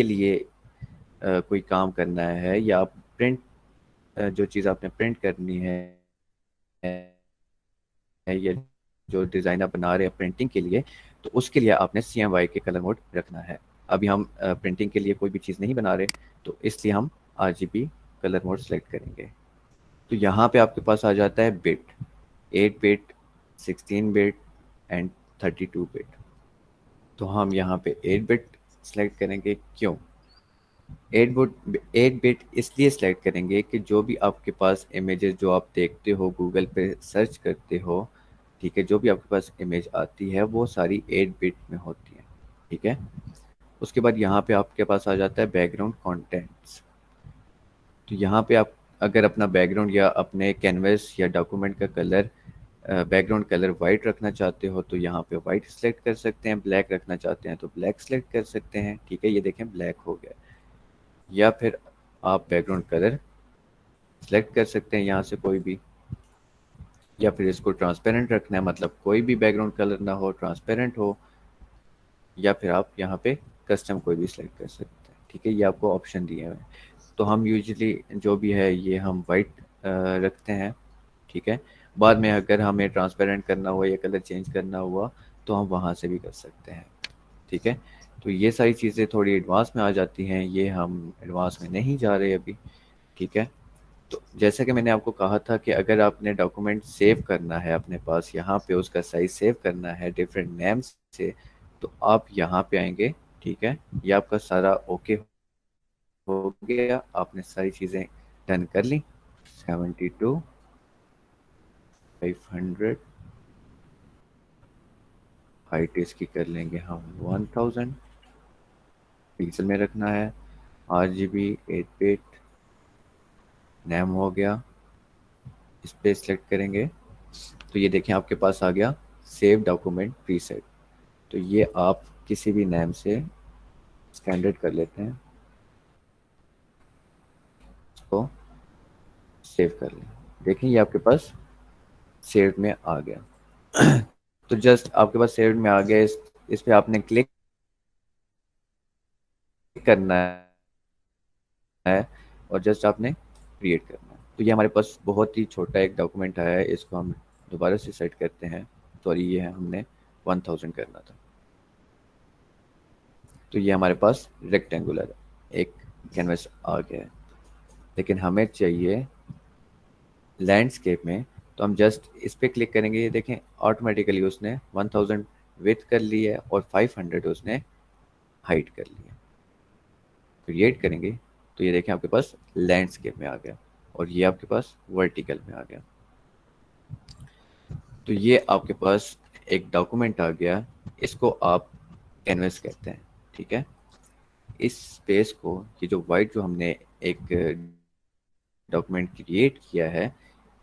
के लिए कोई काम करना है, या आप प्रिंट जो चीज़ आपने प्रिंट करनी है या जो डिज़ाइन आप बना रहे हैं प्रिंटिंग के लिए, तो उसके लिए आपने CMYK के कलर मोड रखना है। अभी हम प्रिंटिंग के लिए कोई भी चीज़ नहीं बना रहे, तो इसलिए हम RGB कलर मोड सेलेक्ट करेंगे। तो यहाँ पे आपके पास आ जाता है bit, 8 bit, 16 bit and 32 bit. तो हम यहाँ पे 8 बिट सेलेक्ट करेंगे। क्यों 8 बिट? इसलिए सेलेक्ट करेंगे कि जो भी आपके पास इमेजेस जो आप देखते हो, गूगल पे सर्च करते हो, ठीक है, जो भी आपके पास इमेज आती है वो सारी 8 बिट में होती है। ठीक है, उसके बाद यहाँ पे आपके पास आ जाता है बैकग्राउंड कंटेंट्स। तो यहाँ पे आप अगर अपना बैकग्राउंड या अपने कैनवस या डॉक्यूमेंट का कलर, बैकग्राउंड कलर वाइट रखना चाहते हो तो यहाँ पे वाइट सेलेक्ट कर सकते हैं, ब्लैक रखना चाहते हैं तो ब्लैक सेलेक्ट कर सकते हैं। ठीक है, ये देखें ब्लैक हो गया। या फिर आप बैकग्राउंड कलर सेलेक्ट कर सकते हैं यहाँ से कोई भी, या फिर इसको ट्रांसपेरेंट रखना है, मतलब कोई भी बैकग्राउंड कलर ना हो, ट्रांसपेरेंट हो, या फिर आप यहाँ पे कस्टम कोई भी सिलेक्ट कर सकते हैं। ठीक है, ये आपको ऑप्शन दिए हुए हैं। तो हम यूजुअली जो भी है ये हम वाइट रखते हैं। ठीक है, बाद में अगर हमें ट्रांसपेरेंट करना हुआ या कलर चेंज करना हुआ तो हम वहाँ से भी कर सकते हैं। ठीक है, तो ये सारी चीज़ें थोड़ी एडवांस में आ जाती हैं, ये हम एडवांस में नहीं जा रहे अभी। ठीक है, तो जैसा कि मैंने आपको कहा था कि अगर आपने डॉक्यूमेंट सेव करना है अपने पास, यहाँ पे उसका साइज सेव करना है डिफरेंट नेम्स से, तो आप यहाँ पे आएंगे। ठीक है, ये आपका सारा ओके हो गया, आपने सारी चीज़ें डन कर ली। 72, 500, हाइट इसकी कर लेंगे हम 1000, पिक्सल में रखना है। RGB 8 बिट, नेम हो गया, इस पे सिलेक्ट करेंगे। तो ये देखें आपके पास आ गया सेव डॉक्यूमेंट प्रीसेट। तो ये आप किसी भी नेम से स्टैंडर्ड कर लेते हैं, इसको सेव कर लें। देखें ये आपके पास सेव में आ गया। तो जस्ट आपके पास सेव में आ गया, इस पे आपने क्लिक करना है और जस्ट आपने क्रिएट करना है। तो ये हमारे पास बहुत ही छोटा एक डॉक्यूमेंट आया है, इसको हम दोबारा से सेट करते हैं। सॉरी, ये है हमने 1000 करना था। तो ये हमारे पास रेक्टेंगुलर एक कैनवस आ गया है, लेकिन हमें चाहिए लैंडस्केप में। तो हम जस्ट इस पे क्लिक करेंगे, ये देखें ऑटोमेटिकली उसने 1000 विड्थ कर ली है और 500 उसने हाइट कर ली है। क्रिएट करेंगे तो ये देखें आपके पास लैंडस्केप में आ गया, और ये आपके पास वर्टिकल में आ गया। तो ये आपके पास एक डॉक्यूमेंट आ गया, इसको आप कैनवस कहते हैं। ठीक है, इस स्पेस को, ये जो वाइट जो हमने एक डॉक्यूमेंट क्रिएट किया है,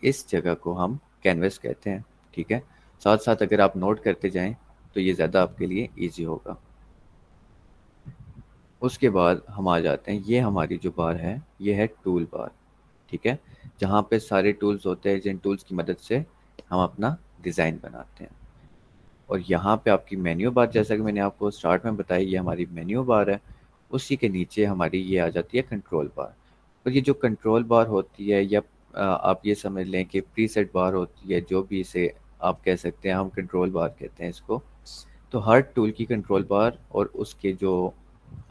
इस जगह को हम कैनवस कहते हैं। ठीक है, साथ साथ अगर आप नोट करते जाएं तो ये ज़्यादा आपके लिए इजी होगा। उसके बाद हम आ जाते हैं, ये हमारी जो बार है ये है टूल बार। ठीक है, जहाँ पे सारे टूल्स होते हैं, जिन टूल्स की मदद से हम अपना डिज़ाइन बनाते हैं। और यहाँ पे आपकी मेन्यू बार, जैसा कि मैंने आपको स्टार्ट में बताया, ये हमारी मेन्यू बार है। उसी के नीचे हमारी ये आ जाती है कंट्रोल बार। और ये जो कंट्रोल बार होती है, या आप ये समझ लें कि प्रीसेट बार होती है, जो भी इसे आप कह सकते हैं, हम कंट्रोल बार कहते हैं इसको। तो हर टूल की कंट्रोल बार और उसके जो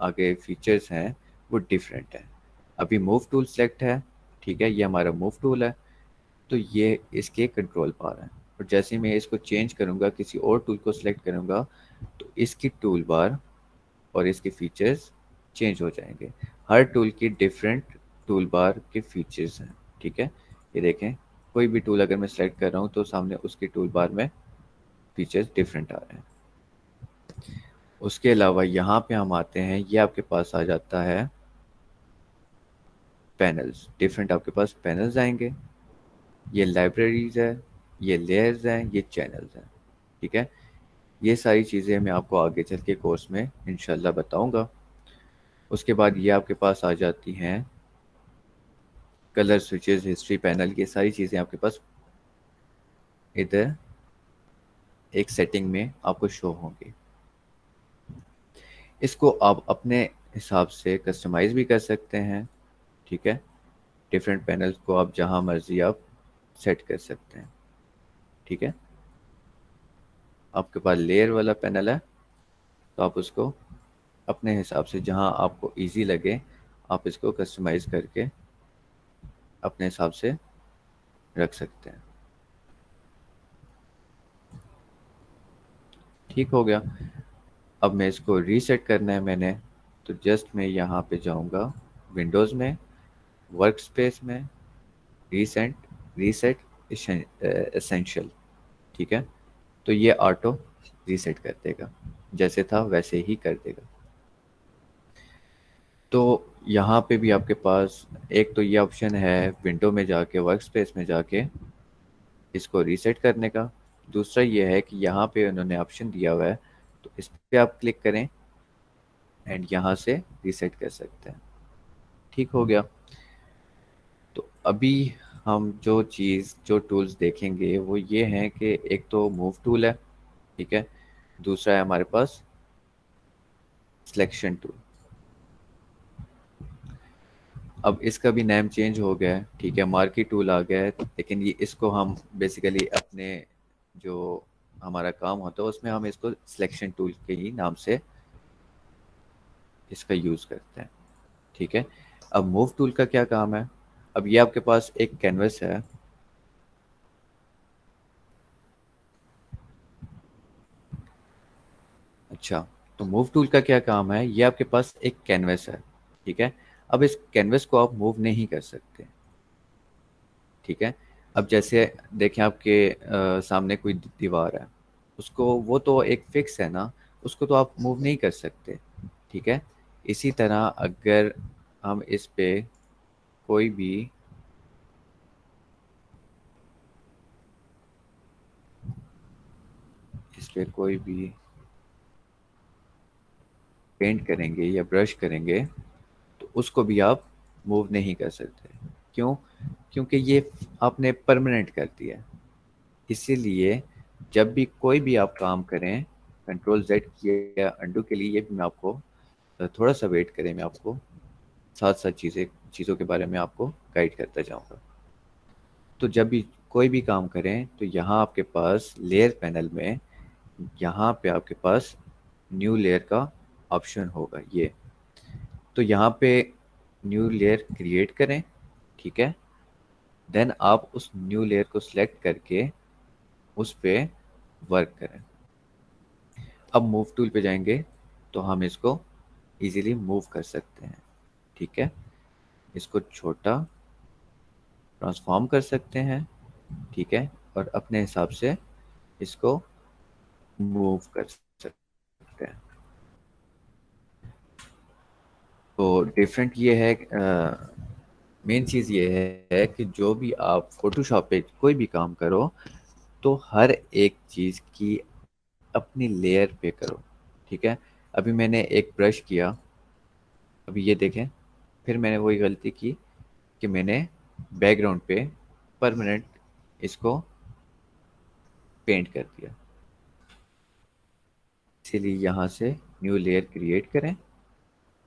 आगे फीचर्स हैं वो डिफरेंट है। अभी मूव टूल सेलेक्ट है। ठीक है, ये हमारा मूव टूल है, तो ये इसके कंट्रोल बार हैं। और जैसे ही मैं इसको चेंज करूँगा, किसी और टूल को सिलेक्ट करूँगा, तो इसकी टूल बार और इसके फीचर्स चेंज हो जाएंगे। हर टूल की डिफरेंट टूल बार के फीचर्स हैं। ठीक है, ये देखें कोई भी टूल अगर मैं सेलेक्ट कर रहा हूँ तो सामने उसकी टूल बार में फीचर्स डिफरेंट आ रहे हैं। उसके अलावा यहाँ पे हम आते हैं, ये आपके पास आ जाता है पैनल्स। डिफरेंट आपके पास पैनल्स आएंगे, ये लाइब्रेरीज है, ये लेयर्स हैं, ये चैनल्स हैं। ठीक है, ये सारी चीज़ें मैं आपको आगे चल के कोर्स में इंशाल्लाह बताऊंगा। उसके बाद ये आपके पास आ जाती हैं कलर स्विचेस, हिस्ट्री पैनल, ये सारी चीज़ें आपके पास इधर एक सेटिंग में आपको शो होंगी। इसको आप अपने हिसाब से कस्टमाइज़ भी कर सकते हैं। ठीक है, डिफरेंट पैनल्स को आप जहाँ मर्ज़ी आप सेट कर सकते हैं। ठीक है, आपके पास लेयर वाला पैनल है तो आप उसको अपने हिसाब से जहाँ आपको इजी लगे आप इसको कस्टमाइज़ करके अपने हिसाब से रख सकते हैं। ठीक हो गया। अब मैं इसको रीसेट करना है मैंने, तो जस्ट मैं यहाँ पे जाऊँगा विंडोज़ में, वर्क स्पेस में, रीसेंट रीसेट एसेंशियल। ठीक है, तो ये ऑटो रीसेट कर देगा, जैसे था वैसे ही कर देगा। तो यहाँ पे भी आपके पास एक तो ये ऑप्शन है विंडो में जाके वर्क स्पेस में जाके इसको रीसेट करने का। दूसरा ये है कि यहाँ पे उन्होंने ऑप्शन दिया हुआ है, तो इस पे आप क्लिक करें एंड यहाँ से रीसेट कर सकते हैं। ठीक हो गया। तो अभी हम जो टूल्स देखेंगे वो ये हैं कि एक तो मूव टूल है। ठीक है, दूसरा है हमारे पास सिलेक्शन टूल। अब इसका भी नेम चेंज हो गया है। ठीक है, मार्की टूल आ गया है, लेकिन ये इसको हम बेसिकली अपने जो हमारा काम होता है उसमें हम इसको सिलेक्शन टूल के ही नाम से इसका यूज़ करते हैं। ठीक है, अब मूव टूल का क्या काम है। अब ये आपके पास एक कैनवस है। अच्छा, तो मूव टूल का क्या काम है, ये आपके पास एक कैनवस है। ठीक है, अब इस कैनवस को आप मूव नहीं कर सकते। ठीक है, अब जैसे देखें आपके सामने कोई दीवार है, उसको वो तो एक फिक्स है ना, उसको तो आप मूव नहीं कर सकते। ठीक है, इसी तरह अगर हम कोई भी इस पे कोई भी पेंट करेंगे या ब्रश करेंगे तो उसको भी आप मूव नहीं कर सकते। क्यों? क्योंकि ये आपने परमानेंट कर दिया है। इसीलिए जब भी कोई भी आप काम करें, कंट्रोल जेड किए या अंडू के लिए, ये भी मैं आपको थोड़ा सा वेट करें, मैं आपको साथ साथ चीज़ों के बारे में आपको गाइड करता जाऊंगा। तो जब भी कोई भी काम करें तो यहाँ आपके पास लेयर पैनल में यहाँ पे आपके पास न्यू लेयर का ऑप्शन होगा ये। तो यहाँ पे न्यू लेयर क्रिएट करें। ठीक है, देन आप उस न्यू लेयर को सिलेक्ट करके उस पे वर्क करें। अब मूव टूल पे जाएंगे तो हम इसको इजीली मूव कर सकते हैं। ठीक है, इसको छोटा ट्रांसफॉर्म कर सकते हैं। ठीक है, और अपने हिसाब से इसको मूव कर सकते हैं। तो डिफरेंट ये है, मेन चीज़ ये है कि जो भी आप फोटोशॉप पे कोई भी काम करो तो हर एक चीज़ की अपनी लेयर पे करो। ठीक है, अभी मैंने एक ब्रश किया, अभी ये देखें, फिर मैंने वही गलती की कि मैंने बैकग्राउंड पे परमानेंट इसको पेंट कर दिया। इसीलिए यहाँ से न्यू लेयर क्रिएट करें,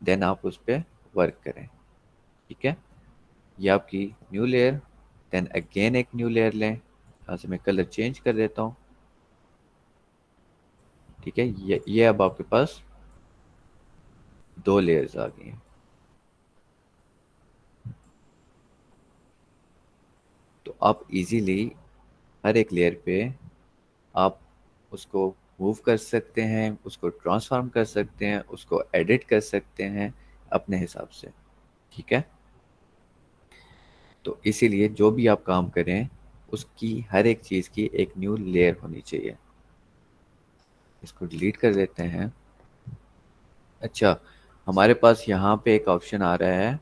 देन आप उस पर वर्क करें। ठीक है, ये आपकी न्यू लेयर, देन अगेन एक न्यू लेयर लें। यहाँ से मैं कलर चेंज कर देता हूँ। ठीक है, ये अब आपके पास दो लेयर्स आ गई हैं। तो आप इजीली हर एक लेयर पे आप उसको मूव कर सकते हैं, उसको ट्रांसफॉर्म कर सकते हैं, उसको एडिट कर सकते हैं अपने हिसाब से। ठीक है, तो इसीलिए जो भी आप काम करें उसकी हर एक चीज़ की एक न्यू लेयर होनी चाहिए। इसको डिलीट कर देते हैं। अच्छा, हमारे पास यहाँ पे एक ऑप्शन आ रहा है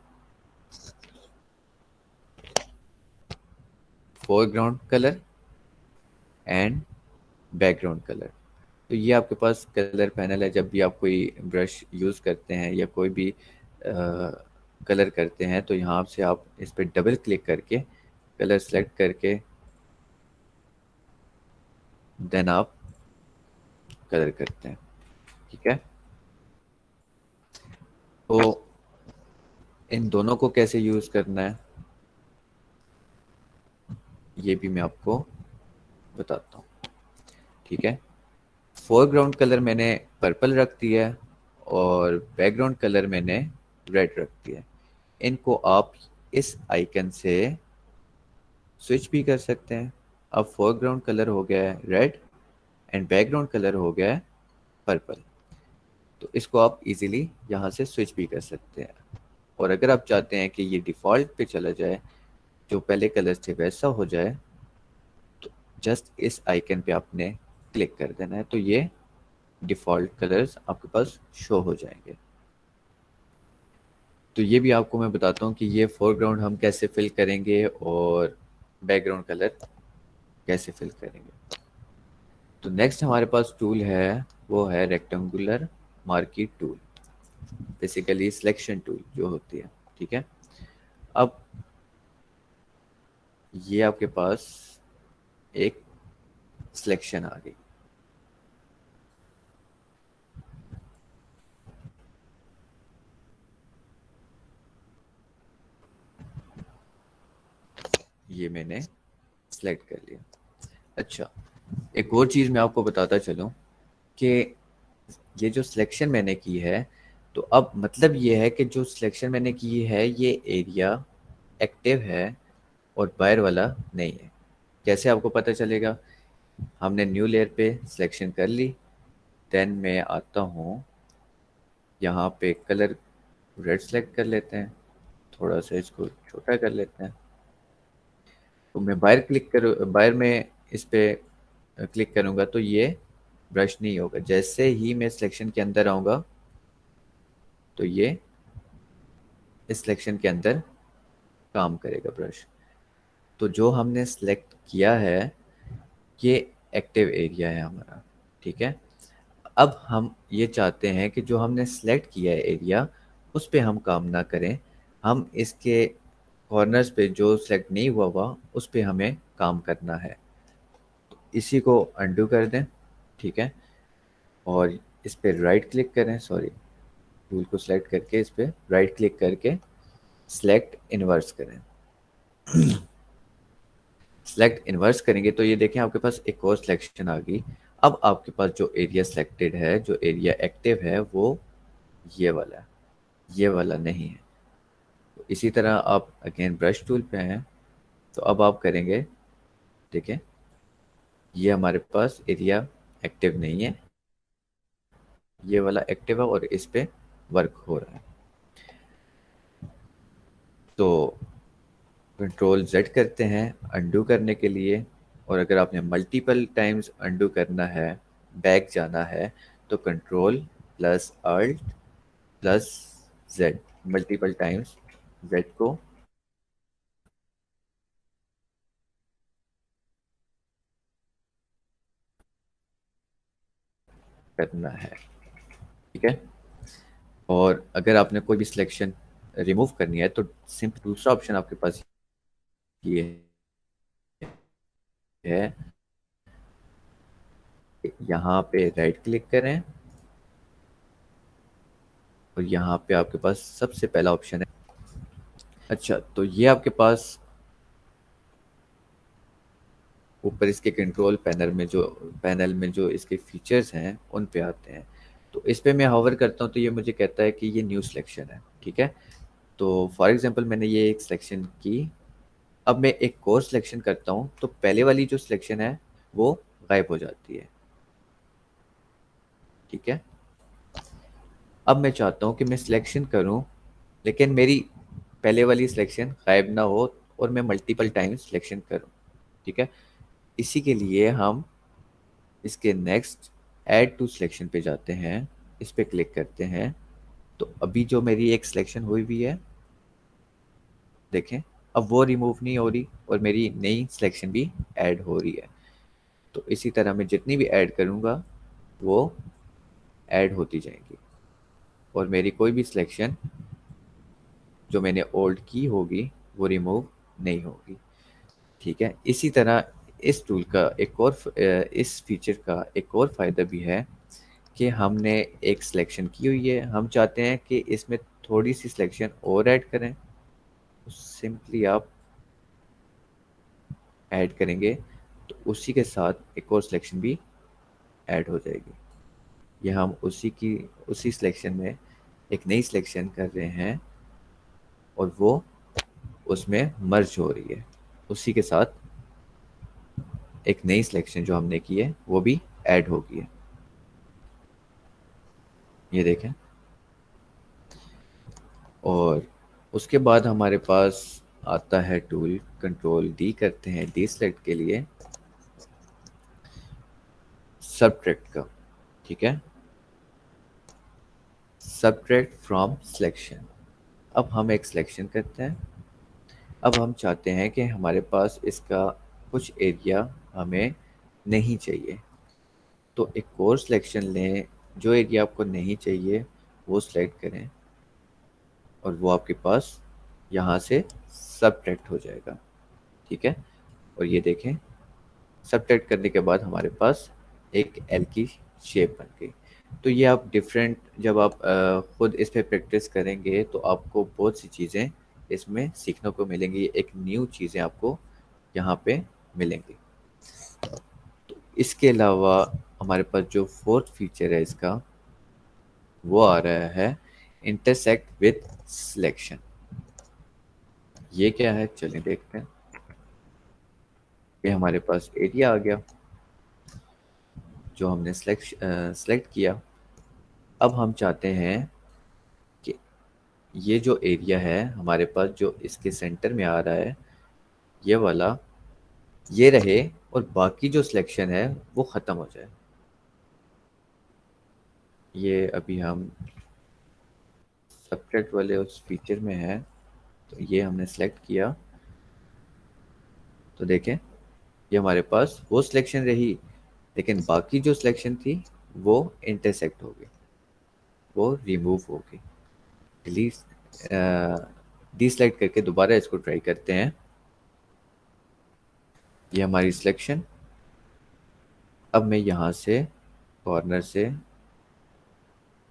foreground colour and background colour. तो ये आपके पास कलर पैनल है। जब भी आप कोई ब्रश यूज़ करते हैं या कोई भी कलर करते हैं तो यहाँ से आप इस पर डबल क्लिक करके कलर सेलेक्ट करके देन आप कलर करते हैं। ठीक है, तो इन दोनों को कैसे यूज़ करना है ये भी मैं आपको बताता हूँ। ठीक है, फोरग्राउंड कलर मैंने पर्पल रख दिया है और बैकग्राउंड कलर मैंने रेड रख दिया है। इनको आप इस आइकन से स्विच भी कर सकते हैं। अब फोरग्राउंड कलर हो गया है रेड एंड बैकग्राउंड कलर हो गया है पर्पल। तो इसको आप इजीली यहाँ से स्विच भी कर सकते हैं। और अगर आप चाहते हैं कि ये डिफ़ॉल्ट पे चला जाए, जो पहले कलर थे वैसा हो जाए, तो जस्ट इस आइकन पे आपने क्लिक कर देना है, तो ये डिफ़ॉल्ट कलर्स आपके पास शो हो जाएंगे। तो ये भी आपको मैं बताता हूँ कि ये फोरग्राउंड हम कैसे फिल करेंगे और बैकग्राउंड कलर कैसे फिल करेंगे। तो नेक्स्ट हमारे पास टूल है, वो है rectangular marquee tool, basically selection tool जो होती है। ठीक है, अब ये आपके पास एक सिलेक्शन आ गई। ये मैंने सेलेक्ट कर लिया। अच्छा, एक और चीज़ मैं आपको बताता चलूँ कि ये जो सिलेक्शन मैंने की है, तो अब मतलब ये है कि जो सिलेक्शन मैंने की है ये एरिया एक्टिव है और बाहर वाला नहीं है। कैसे आपको पता चलेगा? हमने न्यू लेयर पे सिलेक्शन कर ली, देन मैं आता हूँ यहाँ पे कलर रेड सेलेक्ट कर लेते हैं, थोड़ा सा इसको छोटा कर लेते हैं। तो मैं बाहर में इस पे क्लिक करूँगा तो ये ब्रश नहीं होगा। जैसे ही मैं सिलेक्शन के अंदर आऊँगा तो ये इस सिलेक्शन के अंदर काम करेगा ब्रश। तो जो हमने सेलेक्ट किया है ये एक्टिव एरिया है हमारा। ठीक है, अब हम ये चाहते हैं कि जो हमने सेलेक्ट किया है एरिया, उस पे हम काम ना करें, हम इसके कॉर्नर्स पे जो सेलेक्ट नहीं हुआ हुआ उस पे हमें काम करना है। इसी को अंडू कर दें। ठीक है, और इस पे राइट क्लिक करें, सॉरी, टूल को सेलेक्ट करके इस पे राइट क्लिक करके सेलेक्ट इनवर्स करें। सेलेक्ट इनवर्स करेंगे तो ये देखें आपके पास एक और सिलेक्शन आ गई। अब आपके पास जो एरिया सेलेक्टेड है, जो एरिया एक्टिव है, वो ये वाला है, ये वाला नहीं है। तो इसी तरह आप अगेन ब्रश टूल पे हैं, तो अब आप करेंगे, देखें ये हमारे पास एरिया एक्टिव नहीं है, ये वाला एक्टिव है और इस पे वर्क हो रहा है। तो कंट्रोल जेड करते हैं अंडू करने के लिए। और अगर आपने मल्टीपल टाइम्स अंडू करना है, बैक जाना है, तो control plus alt plus Z, multiple times Z को करना है। ठीक है, और अगर आपने कोई भी सिलेक्शन रिमूव करनी है तो सिंपल दूसरा ऑप्शन आपके पास ये है, यहाँ पे राइट क्लिक करें और यहाँ पे आपके पास सबसे पहला ऑप्शन है। अच्छा, तो ये आपके पास ऊपर इसके कंट्रोल पैनल में जो इसके फीचर्स हैं उन पे आते हैं। तो इस पे मैं होवर करता हूँ तो ये मुझे कहता है कि ये न्यू सिलेक्शन है। ठीक है, तो फॉर एग्जांपल मैंने ये एक सिलेक्शन की, अब मैं एक और सिलेक्शन करता हूँ तो पहले वाली जो सिलेक्शन है वो गायब हो जाती है। ठीक है, अब मैं चाहता हूँ कि मैं सिलेक्शन करूँ लेकिन मेरी पहले वाली सिलेक्शन गायब ना हो और मैं मल्टीपल टाइम सिलेक्शन करूँ। ठीक है, इसी के लिए हम इसके नेक्स्ट ऐड टू सिलेक्शन पे जाते हैं, इस पे क्लिक करते हैं। तो अभी जो मेरी एक सिलेक्शन हुई हुई है, देखें अब वो रिमूव नहीं हो रही और मेरी नई सिलेक्शन भी ऐड हो रही है। तो इसी तरह मैं जितनी भी ऐड करूँगा वो ऐड होती जाएंगी और मेरी कोई भी सिलेक्शन जो मैंने ओल्ड की होगी वो रिमूव नहीं होगी। ठीक है, इसी तरह इस टूल का इस फीचर का एक और फ़ायदा भी है कि हमने एक सिलेक्शन की हुई है, हम चाहते हैं कि इसमें थोड़ी सी सिलेक्शन और ऐड करें, तो सिंपली आप ऐड करेंगे तो उसी के साथ एक और सिलेक्शन भी ऐड हो जाएगी। ये हम उसी सिलेक्शन में एक नई सिलेक्शन कर रहे हैं और वो उसमें मर्ज हो रही है। उसी के साथ एक नई सिलेक्शन जो हमने की है वो भी ऐड हो गई है। ये देखें। और उसके बाद हमारे पास आता है टूल, कंट्रोल डी करते हैं डी सेलेक्ट के लिए सबट्रैक्ट का। ठीक है, सबट्रैक्ट फ्रॉम सिलेक्शन। अब हम एक सिलेक्शन करते हैं। अब हम चाहते हैं कि हमारे पास इसका कुछ एरिया हमें नहीं चाहिए, तो एक और सिलेक्शन लें। जो एरिया आपको नहीं चाहिए वो सिलेक्ट करें और वो आपके पास यहाँ से सबट्रैक्ट हो जाएगा। ठीक है, और ये देखें, सबट्रैक्ट करने के बाद हमारे पास एक एल की शेप बन गई। तो ये आप डिफरेंट, जब आप खुद इस पे प्रैक्टिस करेंगे तो आपको बहुत सी चीज़ें इसमें सीखने को मिलेंगी, एक न्यू चीज़ें आपको यहाँ पे मिलेंगी। तो इसके अलावा हमारे पास जो फोर्थ फीचर है इसका, वो आ रहा है इंटरसेक्ट विथ सिलेक्शन। ये क्या है, चलिए देखते हैं। ये हमारे पास एरिया आ गया जो हमने सेलेक्ट किया। अब हम चाहते हैं कि ये जो एरिया है हमारे पास जो इसके सेंटर में आ रहा है, ये वाला ये रहे और बाकी जो सिलेक्शन है वो ख़त्म हो जाए। ये अभी हम सब्ट्रैक्ट वाले उस फीचर में है, तो ये हमने सेलेक्ट किया। तो देखें, ये हमारे पास वो सिलेक्शन रही, लेकिन बाकी जो सिलेक्शन थी वो इंटरसेक्ट हो गई, वो रिमूव हो गई। डिलीट डीसेलेक्ट करके दोबारा इसको ट्राई करते हैं। ये हमारी सिलेक्शन। अब मैं यहाँ से कॉर्नर से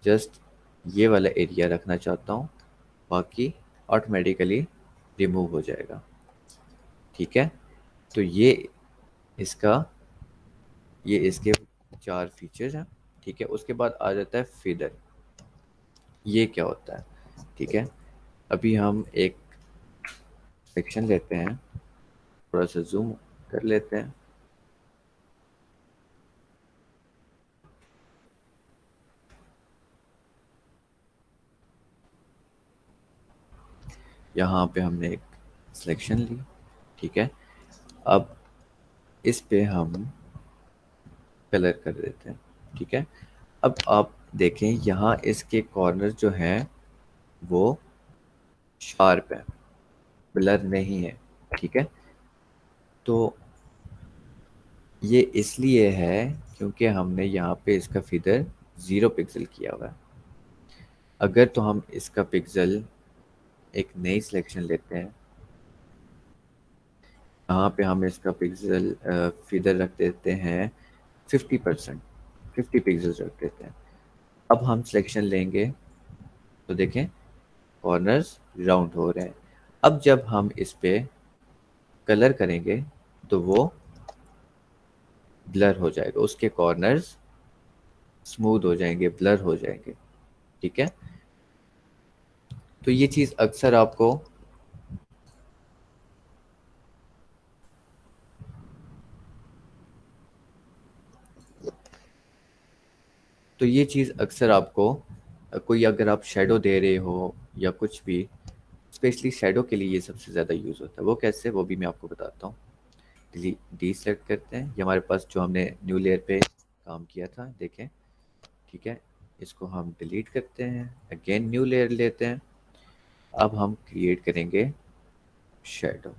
जस्ट ये वाला एरिया रखना चाहता हूँ, बाकी ऑटोमेटिकली रिमूव हो जाएगा। ठीक है, तो इसका ये इसके 4 फीचर्स हैं। ठीक है, उसके बाद आ जाता है फीदर। ये क्या होता है? ठीक है, अभी हम एक सेक्शन लेते हैं, थोड़ा सा जूम कर लेते हैं। यहाँ पे हमने एक सिलेक्शन ली। ठीक है, अब इस पे हम कलर कर देते हैं। ठीक है, अब आप देखें यहाँ इसके कॉर्नर जो हैं वो शार्प है, ब्लर नहीं है। ठीक है, तो ये इसलिए है क्योंकि हमने यहाँ पे इसका फिगर 0 पिक्सल किया हुआ है। अगर तो हम इसका पिक्सल एक नई सिलेक्शन लेते हैं, यहाँ पे हम इसका पिक्सल फिगर रख देते हैं 50%, 50 पिक्सल रख देते हैं। अब हम सिलेक्शन लेंगे तो देखें कॉर्नर्स राउंड हो रहे हैं। अब जब हम इस पे कलर करेंगे तो वो ब्लर हो जाएगा, उसके कॉर्नर्स स्मूथ हो जाएंगे, ब्लर हो जाएंगे। ठीक है, तो ये चीज़ अक्सर आपको कोई अगर आप शेडो दे रहे हो या कुछ भी, स्पेशली शेडो के लिए ये सबसे ज़्यादा यूज़ होता है। वो कैसे, वो भी मैं आपको बताता हूँ। डी सेलेक्ट करते हैं, ये हमारे पास जो हमने न्यू लेयर पे काम किया था, देखें। ठीक है, इसको हम डिलीट करते हैं, अगेन न्यू लेयर लेते हैं। अब हम क्रिएट करेंगे शेडो।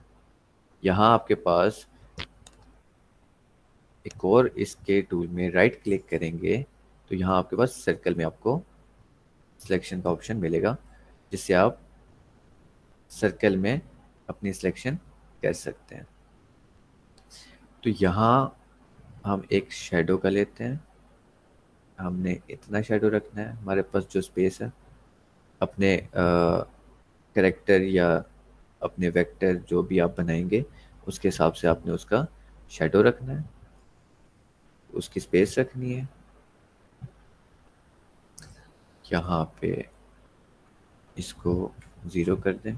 यहाँ आपके पास एक और इसके टूल में राइट क्लिक करेंगे तो यहाँ आपके पास सर्कल में आपको सिलेक्शन का ऑप्शन मिलेगा, जिससे आप सर्कल में अपनी सिलेक्शन कर सकते हैं। तो यहाँ हम एक शेडो का लेते हैं। हमने इतना शेडो रखना है, हमारे पास जो स्पेस है। अपने करेक्टर या अपने वेक्टर जो भी आप बनाएंगे उसके हिसाब से आपने उसका शेडो रखना है, उसकी स्पेस रखनी है। यहाँ पे इसको ज़ीरो कर दें।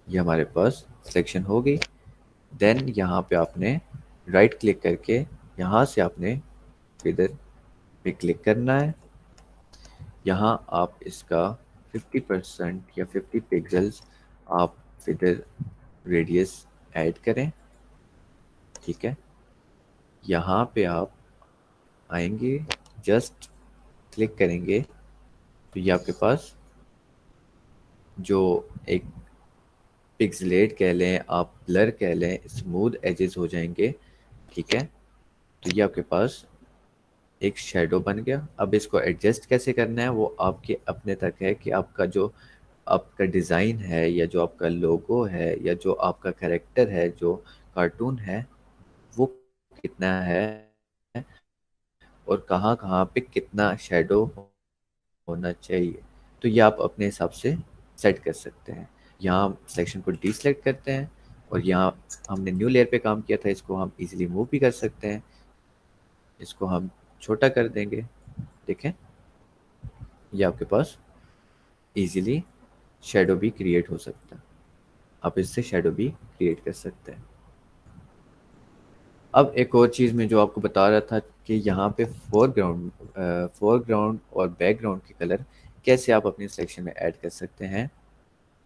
ये हमारे पास सिलेक्शन हो गई। देन यहाँ पे आपने राइट क्लिक करके यहाँ से आपने फिदर पे क्लिक करना है। यहाँ आप इसका 50% या 50 पिक्सल्स आप फिदर रेडियस ऐड करें। ठीक है, यहाँ पे आप आएंगे, जस्ट क्लिक करेंगे तो ये आपके पास जो एक पिक्सलेट कह लें, आप ब्लर कह लें, स्मूथ एजेस हो जाएंगे। ठीक है, तो ये आपके पास एक शेडो बन गया। अब इसको एडजस्ट कैसे करना है वो आपके अपने तक है कि आपका जो आपका डिज़ाइन है या जो आपका लोगो है या जो आपका कैरेक्टर है, जो कार्टून है, वो कितना है और कहाँ कहाँ पे कितना शेडो होना चाहिए। तो ये आप अपने हिसाब से सेट कर सकते हैं। यहाँ सेक्शन को डीसेलेक्ट करते हैं और यहाँ हमने न्यू लेयर पे काम किया था, इसको हम इजीली मूव भी कर सकते हैं। इसको हम छोटा कर देंगे। देखें, ये आपके पास इजीली शेडो भी क्रिएट हो सकता है। आप इससे शेडो भी क्रिएट कर सकते हैं। अब एक और चीज़ मैं जो आपको बता रहा था कि यहाँ पे फोरग्राउंड और बैकग्राउंड के कलर कैसे आप अपनी सिलेक्शन में ऐड कर सकते हैं।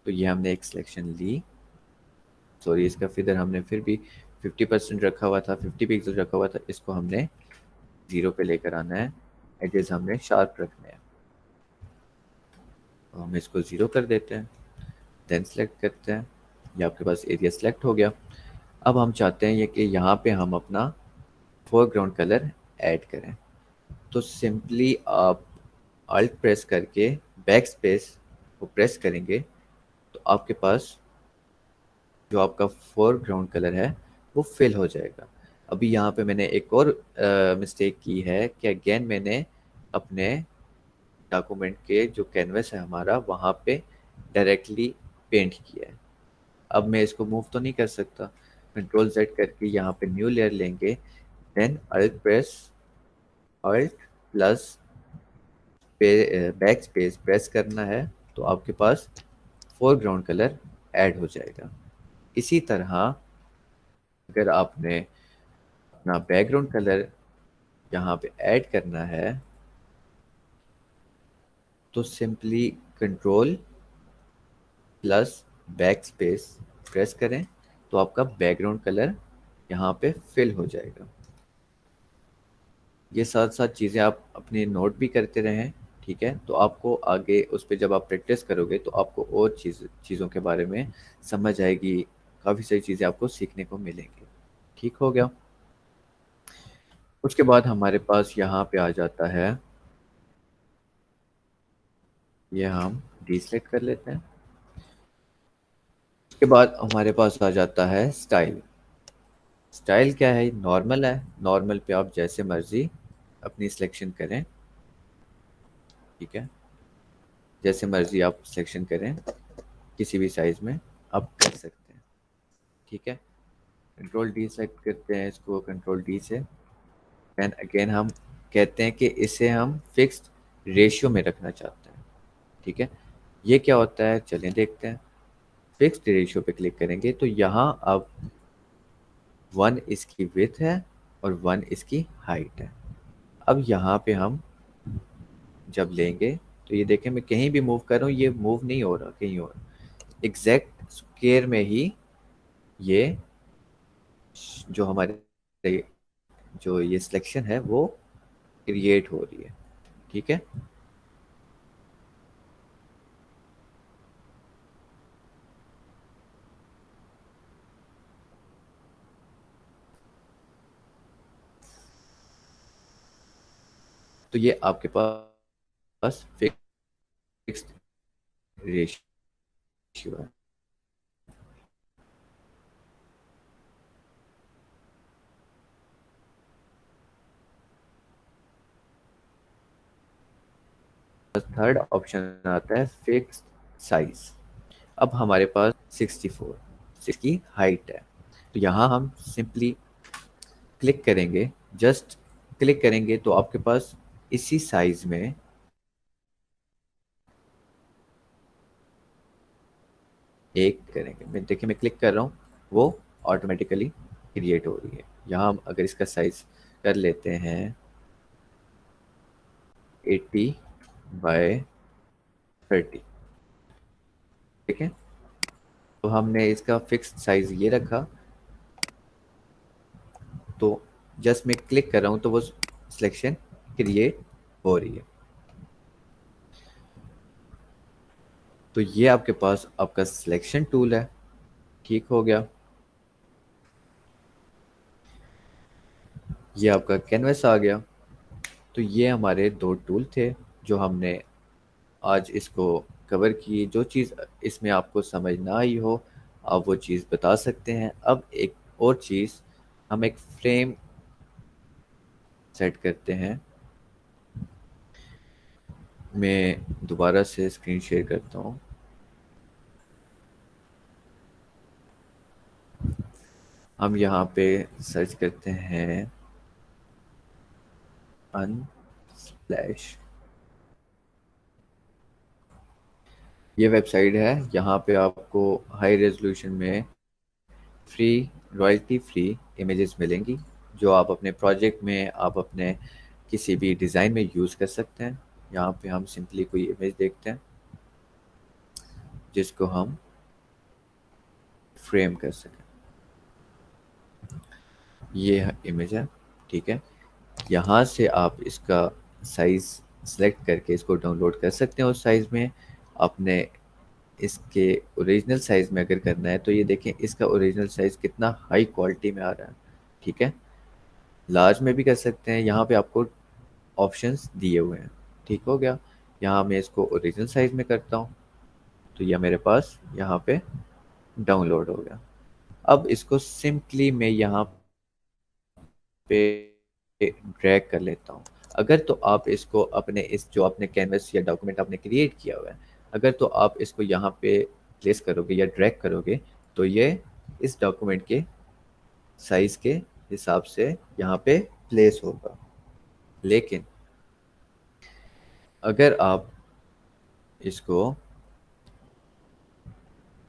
तो ये हमने एक सिलेक्शन ली। सॉरी, इसका फिदर हमने फिर भी 50% रखा हुआ था, 50 पिक्सल रखा हुआ था। इसको हमने ज़ीरो पे लेकर आना है। एजेस हमने शार्प रखने हैं, तो हम इसको ज़ीरो कर देते हैं। देन सेलेक्ट करते हैं। ये आपके पास एरिया सेलेक्ट हो गया। अब हम चाहते हैं ये कि यहाँ पे हम अपना फोरग्राउंड कलर ऐड करें। तो सिंपली आप अल्ट प्रेस करके बैक स्पेस को प्रेस करेंगे तो आपके पास जो आपका फोरग्राउंड कलर है वो फिल हो जाएगा। अभी यहाँ पे मैंने एक और मिस्टेक की है कि अगेन मैंने अपने डॉक्यूमेंट के जो कैनवस है हमारा वहाँ पे डायरेक्टली पेंट किया है। अब मैं इसको मूव तो नहीं कर सकता। कंट्रोल जेड करके यहाँ पे न्यू लेयर लेंगे। Then alt plus backspace press करना है तो आपके पास फोरग्राउंड कलर ऐड हो जाएगा। इसी तरह अगर आपने अपना बैकग्राउंड कलर यहाँ पे ऐड करना है तो simply control plus backspace press करें तो आपका बैकग्राउंड कलर यहाँ पे फिल हो जाएगा। ये साथ साथ चीज़ें आप अपने नोट भी करते रहें। ठीक है, तो आपको आगे उस पर जब आप प्रैक्टिस करोगे तो आपको और चीज़ों के बारे में समझ आएगी। काफ़ी सारी चीज़ें आपको सीखने को मिलेंगी। ठीक हो गया। उसके बाद हमारे पास यहाँ पे आ जाता है, ये हम डीसेलेक्ट कर लेते हैं। उसके बाद हमारे पास आ जाता है स्टाइल। स्टाइल क्या है? नॉर्मल है। नॉर्मल पे आप जैसे मर्जी अपनी सिलेक्शन करें। ठीक है, जैसे मर्जी आप सिलेक्शन करें, किसी भी साइज में आप कर सकते हैं। ठीक है, कंट्रोल डी सेलेक्ट करते हैं इसको, कंट्रोल डी से। एंड अगेन हम कहते हैं कि इसे हम फिक्स्ड रेशियो में रखना चाहते हैं। ठीक है, ये क्या होता है चलें देखते हैं। फिक्स्ड रेशियो पे क्लिक करेंगे तो यहाँ अब 1 इसकी विड्थ है और 1 इसकी हाइट है। अब यहाँ पे हम जब लेंगे तो ये देखें, मैं कहीं भी मूव कर रहा हूँ ये मूव नहीं हो रहा कहीं और, एग्जैक्ट स्क्वायर में ही ये जो हमारे जो ये सिलेक्शन है वो क्रिएट हो रही है। ठीक है, तो ये आपके पास फिक्स्ड रेशियो है। थर्ड ऑप्शन आता है फिक्स साइज। अब हमारे पास 64 6 की हाइट है, तो यहाँ हम सिंपली क्लिक करेंगे। जस्ट क्लिक करेंगे तो आपके पास इसी साइज में एक करेंगे। मैं देखिए मैं क्लिक कर रहा हूँ, वो ऑटोमेटिकली क्रिएट हो रही है। यहाँ हम अगर इसका साइज कर लेते हैं 80 बाय 30, ठीक है। तो हमने इसका फिक्स साइज ये रखा, तो जस्ट मैं क्लिक कर रहा हूँ तो वो सिलेक्शन क्रिएट हो रही है। तो ये आपके पास आपका सिलेक्शन टूल है, ठीक हो गया। ये आपका कैनवस आ गया। तो ये हमारे दो टूल थे जो हमने आज इसको कवर किए। जो चीज़ इसमें आपको समझ ना आई हो आप वो चीज़ बता सकते हैं। अब एक और चीज़, हम एक फ्रेम सेट करते हैं। मैं दोबारा से स्क्रीन शेयर करता हूँ। हम यहाँ पे सर्च करते हैं अनस्प्लैश। ये वेबसाइट है, यहाँ पे आपको हाई रेजोल्यूशन में फ्री, रॉयल्टी फ्री इमेजेस मिलेंगी, जो आप अपने प्रोजेक्ट में, आप अपने किसी भी डिज़ाइन में यूज़ कर सकते हैं। यहाँ पे हम सिंपली कोई इमेज देखते हैं जिसको हम फ्रेम कर सकें। ये इमेज है, ठीक है। यहाँ से आप इसका साइज़ सेलेक्ट करके इसको डाउनलोड कर सकते हैं उस साइज़ में। आपने इसके ओरिजिनल साइज़ में अगर करना है तो ये देखें इसका ओरिजिनल साइज़ कितना हाई क्वालिटी में आ रहा है, ठीक है। लार्ज में भी कर सकते हैं, यहाँ पे आपको ऑप्शंस दिए हुए हैं, ठीक हो गया। यहाँ मैं इसको ओरिजिनल साइज़ में करता हूँ तो यह मेरे पास यहाँ पे डाउनलोड हो गया। अब इसको सिंपली मैं यहाँ पे ड्रैग कर लेता हूँ। अगर तो आप इसको अपने इस जो आपने कैनवस या डॉक्यूमेंट आपने क्रिएट किया हुआ है, अगर तो आप इसको यहाँ पे प्लेस करोगे या ड्रैग करोगे तो ये इस डॉक्यूमेंट के साइज के हिसाब से यहाँ पे प्लेस होगा। लेकिन अगर आप इसको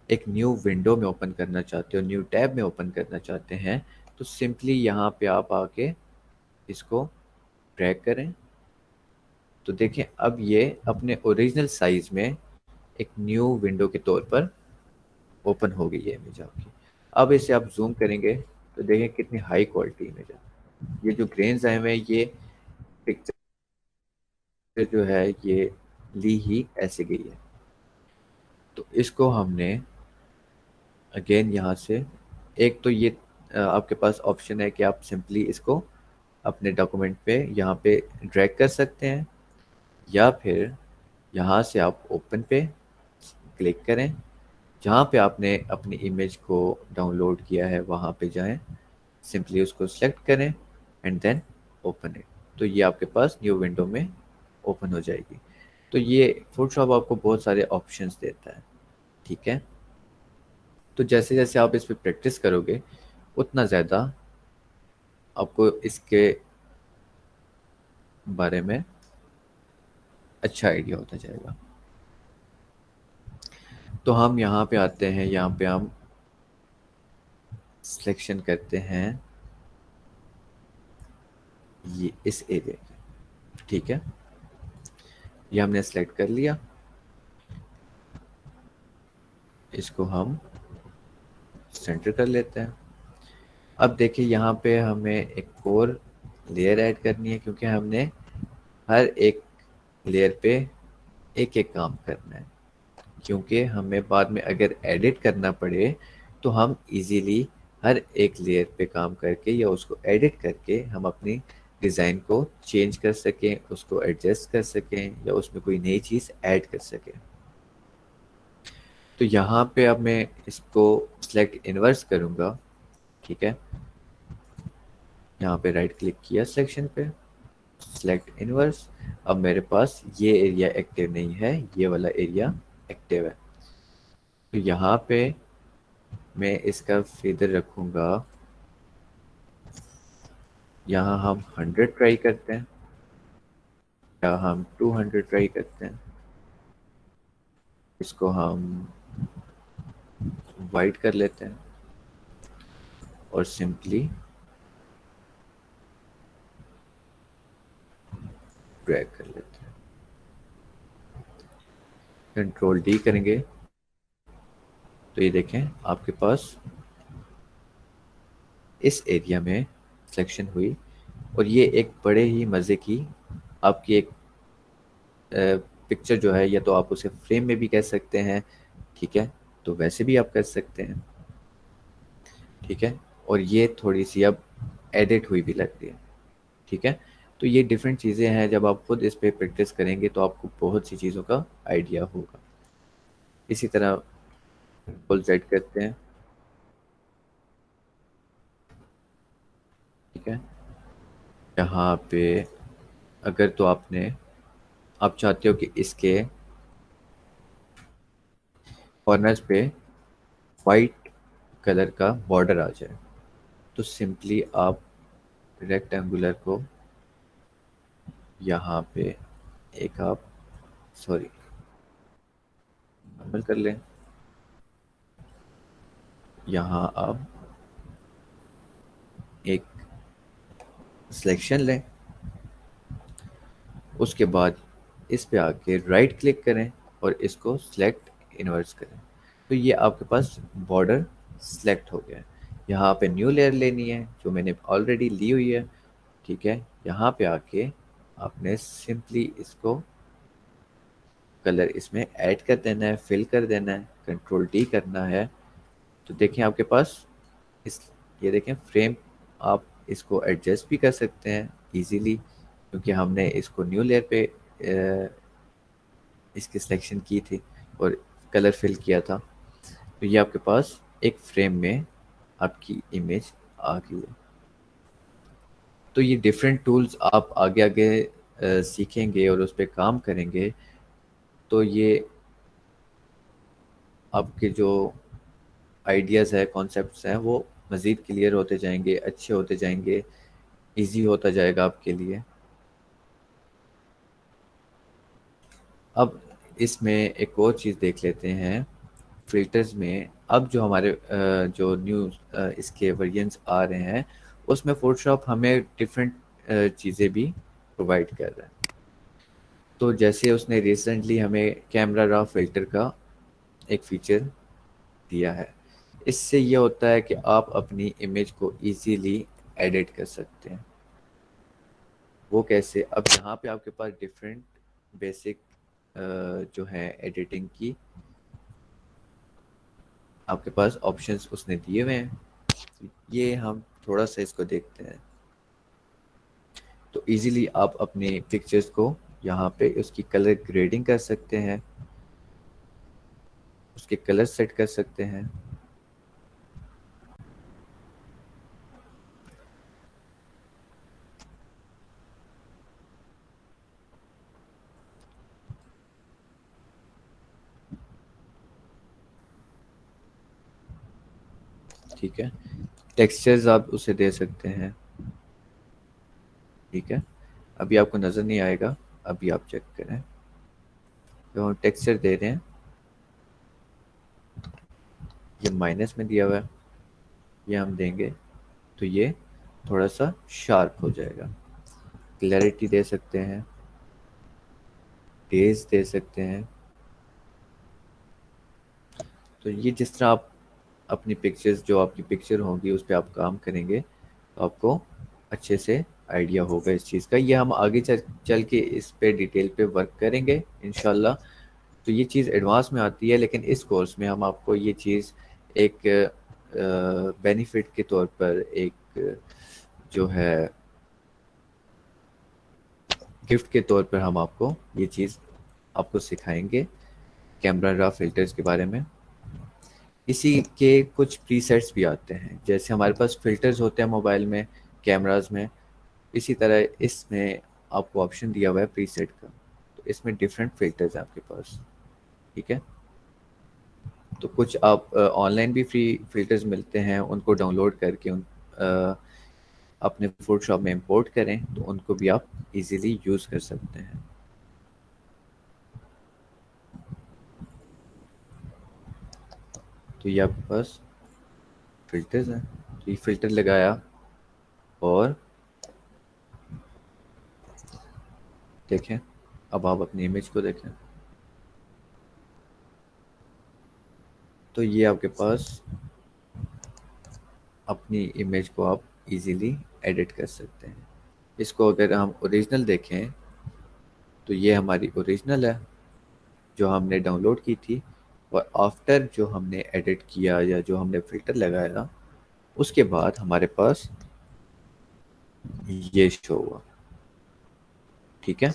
एक न्यू विंडो में ओपन करना चाहते हो, न्यू टैब में ओपन करना चाहते हैं, तो सिंपली यहाँ पे आप आके इसको ड्रैग करें। तो देखें अब ये अपने ओरिजिनल साइज में एक न्यू विंडो के तौर पर ओपन हो गई है इमेज आपकी। अब इसे आप जूम करेंगे तो देखें कितनी हाई क्वालिटी इमेज है। ये जो ग्रेन्स आए हुए हैं ये पिक्चर जो है ये ली ही ऐसे गई है। तो इसको हमने अगेन यहाँ से, एक तो ये आपके पास ऑप्शन है कि आप सिंपली इसको अपने डॉक्यूमेंट पे यहाँ पे ड्रैग कर सकते हैं, या फिर यहाँ से आप ओपन पे क्लिक करें। जहाँ पे आपने अपनी इमेज को डाउनलोड किया है वहाँ पे जाएं, सिंपली उसको सेलेक्ट करें एंड देन ओपन इट। तो ये आपके पास न्यू विंडो में ओपन हो जाएगी। तो ये फोटोशॉप आपको बहुत सारे ऑप्शंस देता है, ठीक है। तो जैसे जैसे आप इस पर प्रैक्टिस करोगे उतना ज़्यादा आपको इसके बारे में अच्छा आइडिया होता जाएगा। तो हम यहाँ पे आते हैं, यहाँ पे हम सिलेक्शन करते हैं ये इस एरिया की, ठीक है। ये हमने सेलेक्ट कर लिया। इसको हम सेंटर कर लेते हैं। अब देखिए यहाँ पे हमें एक और लेयर ऐड करनी है, क्योंकि हमने हर एक लेयर पे एक एक काम करना है। क्योंकि हमें बाद में अगर एडिट करना पड़े तो हम इजीली हर एक लेयर पे काम करके या उसको एडिट करके हम अपनी डिज़ाइन को चेंज कर सकें, उसको एडजस्ट कर सकें या उसमें कोई नई चीज़ ऐड कर सकें। तो यहाँ पे अब मैं इसको सेलेक्ट इन्वर्स करूँगा, ठीक है। यहाँ पे राइट क्लिक किया सिलेक्शन पे, सेलेक्ट इनवर्स। अब मेरे पास ये एरिया एक्टिव नहीं है, ये वाला एरिया एक्टिव है। तो यहाँ पे मैं इसका फेदर रखूँगा, यहाँ हम 100 ट्राई करते हैं या हम 200 ट्राई करते हैं। इसको हम वाइट कर लेते हैं और सिंपली ड्रैग कर लेते हैं। कंट्रोल डी करेंगे तो ये देखें आपके पास इस एरिया में सिलेक्शन हुई। और ये एक बड़े ही मज़े की आपकी एक पिक्चर जो है, या तो आप उसे फ्रेम में भी कह सकते हैं, ठीक है, तो वैसे भी आप कर सकते हैं, ठीक है। और ये थोड़ी सी अब एडिट हुई भी लगती है, ठीक है। तो ये डिफरेंट चीज़ें हैं, जब आप खुद इस पे प्रैक्टिस करेंगे तो आपको बहुत सी चीज़ों का आइडिया होगा। इसी तरह फुल सेट करते हैं, ठीक है। यहाँ पे अगर तो आप चाहते हो कि इसके कॉर्नर्स पे वाइट कलर का बॉर्डर आ जाए, तो सिंपली आप रेक्टेंगुलर को यहाँ पे एक आप सॉरी नॉर्मल कर लें, यहाँ आप एक सिलेक्शन लें, उसके बाद इस पे आके राइट क्लिक करें और इसको सिलेक्ट इनवर्स करें। तो ये आपके पास बॉर्डर सिलेक्ट हो गया है। यहाँ पे न्यू लेयर लेनी है जो मैंने ऑलरेडी ली हुई है, ठीक है। यहाँ पे आके आपने सिंपली इसको कलर इसमें ऐड कर देना है, फिल कर देना है, कंट्रोल डी करना है। तो देखें आपके पास इस ये देखें फ्रेम, आप इसको एडजस्ट भी कर सकते हैं इजीली, क्योंकि हमने इसको न्यू लेयर पे इसकी सिलेक्शन की थी और कलर फिल किया था। तो ये आपके पास एक फ्रेम में आपकी इमेज आ गई है। तो ये डिफरेंट टूल्स आप आगे आगे सीखेंगे और उस पर काम करेंगे, तो ये आपके जो आइडियाज़ है, कॉन्सेप्ट्स हैं, वो मज़ीद क्लियर होते जाएंगे, अच्छे होते जाएंगे, इजी होता जाएगा आपके लिए। अब इसमें एक और चीज़ देख लेते हैं, फ़िल्टर्स में अब जो हमारे जो न्यू इसके वेरिएंट्स आ रहे हैं, उसमें फ़ोटोशॉप हमें डिफरेंट चीज़ें भी प्रोवाइड कर रहा है। तो जैसे उसने रिसेंटली हमें कैमरा रॉ फ़िल्टर का एक फ़ीचर दिया है। इससे ये होता है कि आप अपनी इमेज को इजीली एडिट कर सकते हैं। वो कैसे? अब यहाँ पे आपके पास डिफरेंट बेसिक जो है एडिटिंग की आपके पास ऑप्शंस उसने दिए हुए हैं। ये हम थोड़ा सा इसको देखते हैं। तो इजीली आप अपने पिक्चर्स को यहाँ पे उसकी कलर ग्रेडिंग कर सकते हैं, उसके कलर सेट कर सकते हैं। ठीक है, टेक्सचर्स आप उसे दे सकते हैं। ठीक है, अभी आपको नज़र नहीं आएगा, अभी आप चेक करें। तो हम टेक्सचर दे रहे हैं, ये माइनस में दिया हुआ है, ये हम देंगे तो ये थोड़ा सा शार्प हो जाएगा। क्लैरिटी दे सकते हैं, डेज दे सकते हैं। तो ये जिस तरह आप अपनी पिक्चर्स, जो आपकी पिक्चर होगी उस पर आप काम करेंगे तो आपको अच्छे से आइडिया होगा इस चीज़ का। ये हम आगे चल के इस पे डिटेल पे वर्क करेंगे इंशाल्लाह। तो ये चीज़ एडवांस में आती है, लेकिन इस कोर्स में हम आपको ये चीज़ एक बेनिफिट के तौर पर, एक जो है गिफ्ट के तौर पर हम आपको ये चीज़ आपको सिखाएंगे कैमरा रॉ फिल्टर्स के बारे में। इसी के कुछ प्रीसेट्स भी आते हैं, जैसे हमारे पास फ़िल्टर्स होते हैं मोबाइल में, कैमरास में, इसी तरह इसमें आपको ऑप्शन दिया हुआ है प्रीसेट का, तो इसमें डिफरेंट फिल्टर्स हैं आपके पास। ठीक है, तो कुछ आप ऑनलाइन भी फ्री फिल्टर्स मिलते हैं, उनको डाउनलोड करके अपने फोटोशॉप में इंपोर्ट करें तो उनको भी आप इजीली यूज़ कर सकते हैं। तो ये आपके पास फिल्टर्स हैं, तो ये फिल्टर लगाया और देखें, अब आप अपनी इमेज को देखें, तो ये आपके पास अपनी इमेज को आप इजीली एडिट कर सकते हैं। इसको अगर हम ओरिजिनल देखें तो ये हमारी ओरिजिनल है जो हमने डाउनलोड की थी, और आफ्टर जो हमने एडिट किया या जो हमने फ़िल्टर लगाया उसके बाद हमारे पास ये शो हुआ। ठीक है,